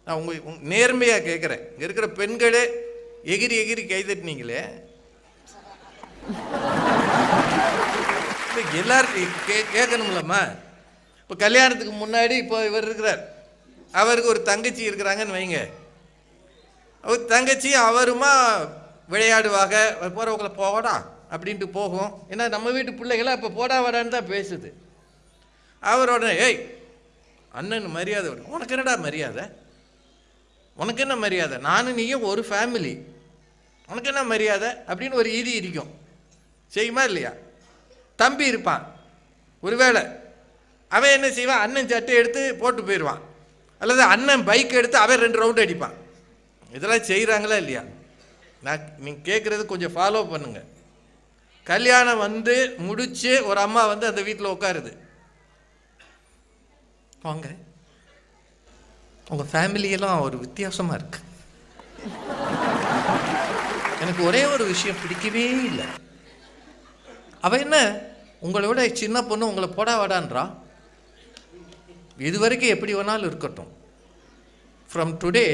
நான் நேர்மையாக கேட்குறேன். இருக்கிற பெண்களே எகிரி எகிரி கைதட்டினீங்களே, எல்லாரும் கேட்கணும்லம்மா. இப்போ கல்யாணத்துக்கு முன்னாடி இப்போ இவர் இருக்கிறார், அவருக்கு ஒரு தங்கச்சி இருக்கிறாங்கன்னு வைங்க. அவர் தங்கச்சி அவருமா விளையாடுவாங்க, போகிறவங்கள போடா அப்படின்ட்டு போகும். ஏன்னா நம்ம வீட்டு பிள்ளைகளாம் இப்போ போடா வாடான்னு தான் பேசுது. அவரோட ஏய் அண்ணன் மரியாதை, உனக்கு என்னடா மரியாதை, உனக்கு என்ன மரியாதை, நானும் நீயும் ஒரு ஃபேமிலி, உனக்கு என்ன மரியாதை அப்படின்னு ஒரு ஈதி இருக்கும். செய்யுமா இல்லையா? தம்பி இருப்பான், ஒருவேளை அவன் என்ன செய்வான், அண்ணன் சட்டை எடுத்து போட்டு போயிடுவான், அல்லது அண்ணன் பைக் எடுத்து அவன் 2 ரவுண்டு அடிப்பான். இதெல்லாம் செய்கிறாங்களா இல்லையா? நீங்கள் கேட்குறது கொஞ்சம் ஃபாலோ பண்ணுங்க. கல்யாணம் முடிச்சு ஒரு அம்மா அந்த வீட்டில் உட்காருது. வாங்க, உங்கள் ஃபேமிலியெல்லாம் ஒரு வித்தியாசமாக இருக்கு, எனக்கு ஒரே ஒரு விஷயம் பிடிக்கவே இல்லை. அவள் என்ன உங்களோட சின்ன பொண்ணு, உங்களை போடா வாடான்றா. இது வரைக்கும் எப்படி வேணாலும் இருக்கட்டும், ஃப்ரம் டுடே